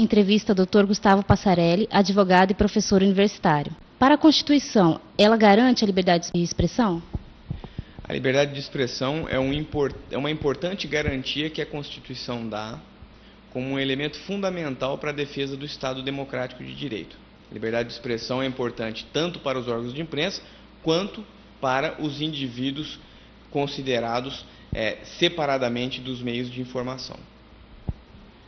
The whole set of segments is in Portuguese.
entrevista ao Dr. Gustavo Passarelli, advogado e professor universitário. Para a Constituição, ela garante a liberdade de expressão? A liberdade de expressão é uma importante garantia que a Constituição dá como um elemento fundamental para a defesa do Estado democrático de direito. A liberdade de expressão é importante tanto para os órgãos de imprensa quanto para os indivíduos considerados separadamente dos meios de informação.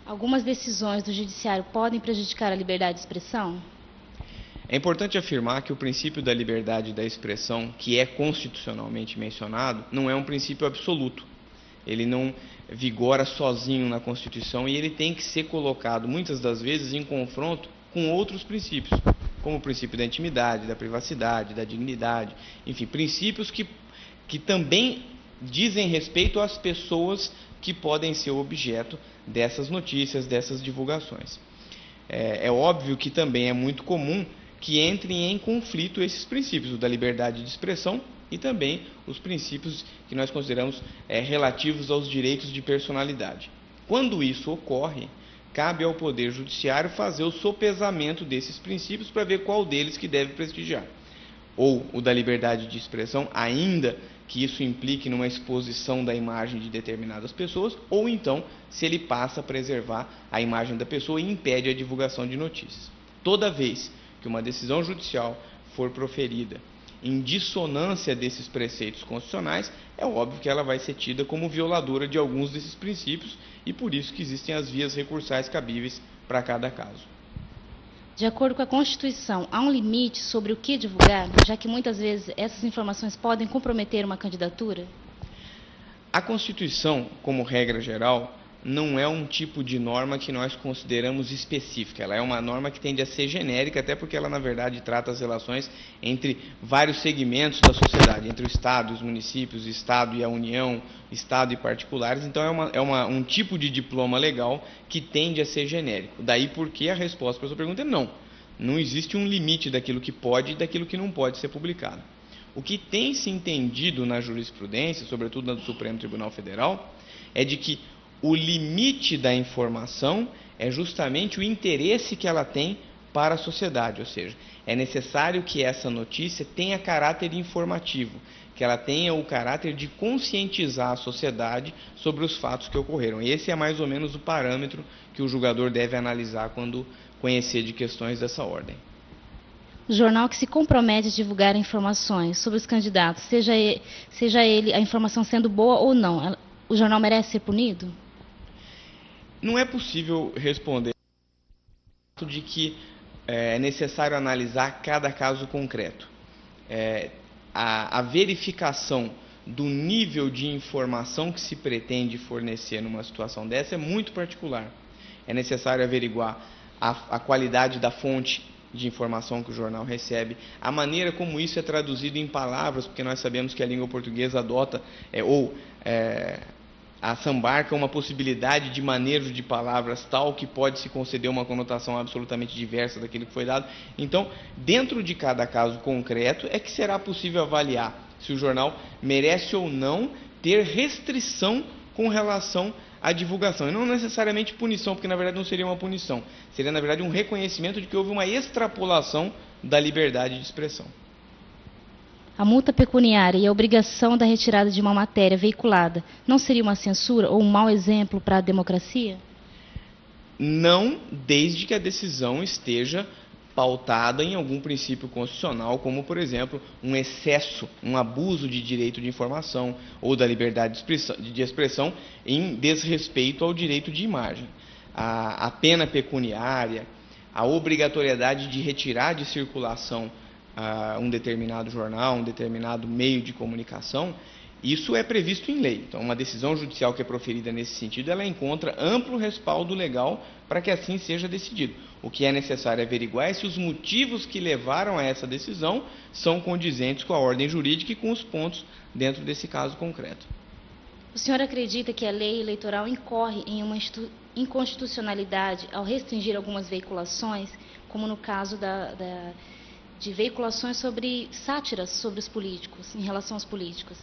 Algumas decisões do Judiciário podem prejudicar a liberdade de expressão? É importante afirmar que o princípio da liberdade da expressão, que é constitucionalmente mencionado, não é um princípio absoluto. Ele não vigora sozinho na Constituição e ele tem que ser colocado, muitas das vezes, em confronto com outros princípios, como o princípio da intimidade, da privacidade, da dignidade, enfim, princípios que também dizem respeito às pessoas que podem ser objeto dessas notícias, dessas divulgações. É óbvio que também é muito comum que entrem em conflito esses princípios, o da liberdade de expressão e também os princípios que nós consideramos relativos aos direitos de personalidade. Quando isso ocorre, cabe ao Poder Judiciário fazer o sopesamento desses princípios para ver qual deles que deve prestigiar. Ou o da liberdade de expressão, ainda que isso implique numa exposição da imagem de determinadas pessoas, ou então se ele passa a preservar a imagem da pessoa e impede a divulgação de notícias. Toda vez que uma decisão judicial for proferida em dissonância desses preceitos constitucionais, é óbvio que ela vai ser tida como violadora de alguns desses princípios e por isso que existem as vias recursais cabíveis para cada caso. De acordo com a Constituição, há um limite sobre o que divulgar, já que muitas vezes essas informações podem comprometer uma candidatura? A Constituição, como regra geral, não é um tipo de norma que nós consideramos específica. Ela é uma norma que tende a ser genérica, até porque ela, na verdade, trata as relações entre vários segmentos da sociedade, entre o Estado e os municípios, o Estado e a União, Estado e particulares. Então, é um tipo de diploma legal que tende a ser genérico. Daí porque a resposta para a sua pergunta é não. Não existe um limite daquilo que pode e daquilo que não pode ser publicado. O que tem se entendido na jurisprudência, sobretudo na do Supremo Tribunal Federal, é de que o limite da informação é justamente o interesse que ela tem para a sociedade, ou seja, é necessário que essa notícia tenha caráter informativo, que ela tenha o caráter de conscientizar a sociedade sobre os fatos que ocorreram. Esse é mais ou menos o parâmetro que o julgador deve analisar quando conhecer de questões dessa ordem. O jornal que se compromete a divulgar informações sobre os candidatos, seja ele a informação sendo boa ou não, o jornal merece ser punido? Não é possível responder de que é necessário analisar cada caso concreto. A verificação do nível de informação que se pretende fornecer numa situação dessa é muito particular. É necessário averiguar a qualidade da fonte de informação que o jornal recebe, a maneira como isso é traduzido em palavras, porque nós sabemos que a língua portuguesa adota assambarca uma possibilidade de manejo de palavras tal que pode se conceder uma conotação absolutamente diversa daquilo que foi dado. Então, dentro de cada caso concreto, é que será possível avaliar se o jornal merece ou não ter restrição com relação à divulgação. E não necessariamente punição, porque na verdade não seria uma punição. Seria, na verdade, um reconhecimento de que houve uma extrapolação da liberdade de expressão. A multa pecuniária e a obrigação da retirada de uma matéria veiculada não seria uma censura ou um mau exemplo para a democracia? Não, desde que a decisão esteja pautada em algum princípio constitucional, como, por exemplo, um excesso, um abuso de direito de informação ou da liberdade de expressão em desrespeito ao direito de imagem. A pena pecuniária, a obrigatoriedade de retirar de circulação um determinado jornal, um determinado meio de comunicação, isso é previsto em lei. Então, uma decisão judicial que é proferida nesse sentido, ela encontra amplo respaldo legal para que assim seja decidido. O que é necessário averiguar é se os motivos que levaram a essa decisão são condizentes com a ordem jurídica e com os pontos dentro desse caso concreto. O senhor acredita que a lei eleitoral incorre em uma inconstitucionalidade ao restringir algumas veiculações, como no caso de veiculações sobre sátiras sobre os políticos, em relação aos políticos?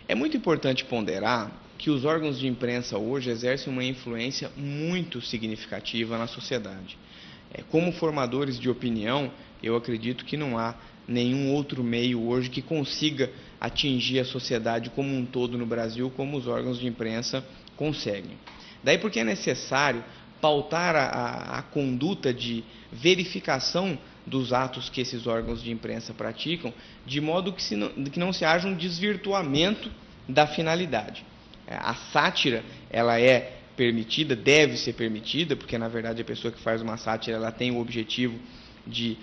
É muito importante ponderar que os órgãos de imprensa hoje exercem uma influência muito significativa na sociedade. Como formadores de opinião, eu acredito que não há nenhum outro meio hoje que consiga atingir a sociedade como um todo no Brasil, como os órgãos de imprensa conseguem. Daí porque é necessário pautar a conduta de verificação dos atos que esses órgãos de imprensa praticam, de modo que não se haja um desvirtuamento da finalidade. A sátira, ela é permitida, deve ser permitida, porque na verdade a pessoa que faz uma sátira, ela tem o objetivo de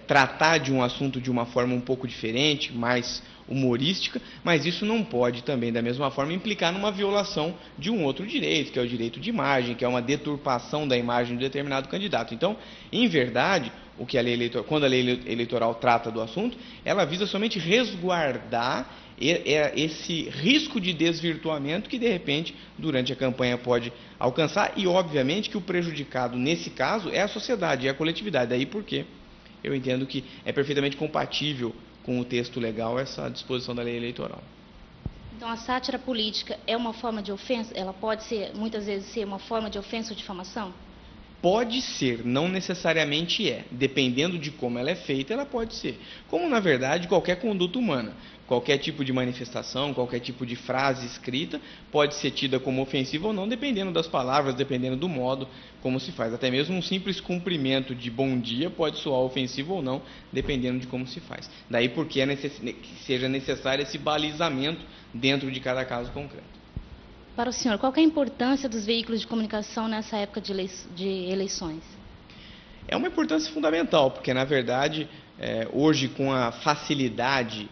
tratar de um assunto de uma forma um pouco diferente, mais humorística, mas isso não pode também, da mesma forma, implicar numa violação de um outro direito, que é o direito de imagem, que é uma deturpação da imagem de determinado candidato. Então, em verdade, quando a lei eleitoral trata do assunto, ela visa somente resguardar esse risco de desvirtuamento que, de repente, durante a campanha pode alcançar, e, obviamente, que o prejudicado, nesse caso, é a sociedade, é a coletividade. Daí porque eu entendo que é perfeitamente compatível com o texto legal essa disposição da lei eleitoral. Então, a sátira política é uma forma de ofensa? Ela pode ser, muitas vezes, ser uma forma de ofensa ou difamação? Pode ser, não necessariamente é. Dependendo de como ela é feita, ela pode ser. Como, na verdade, qualquer conduta humana. Qualquer tipo de manifestação, qualquer tipo de frase escrita pode ser tida como ofensiva ou não, dependendo das palavras, dependendo do modo como se faz. Até mesmo um simples cumprimento de bom dia pode soar ofensivo ou não, dependendo de como se faz. Daí porque que seja necessário esse balizamento dentro de cada caso concreto. Para o senhor, qual é a importância dos veículos de comunicação nessa época de eleições? É uma importância fundamental, porque, na verdade, hoje, com a facilidade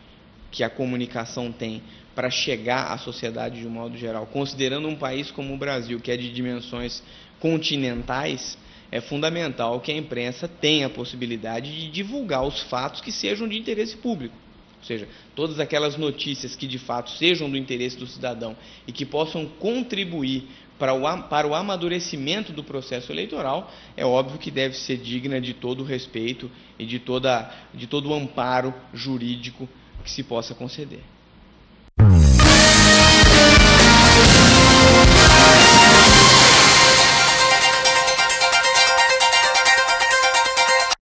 que a comunicação tem para chegar à sociedade de um modo geral, considerando um país como o Brasil, que é de dimensões continentais, é fundamental que a imprensa tenha a possibilidade de divulgar os fatos que sejam de interesse público. Ou seja, todas aquelas notícias que de fato sejam do interesse do cidadão e que possam contribuir para o amadurecimento do processo eleitoral, é óbvio que deve ser digna de todo o respeito e de todo o amparo jurídico que se possa conceder.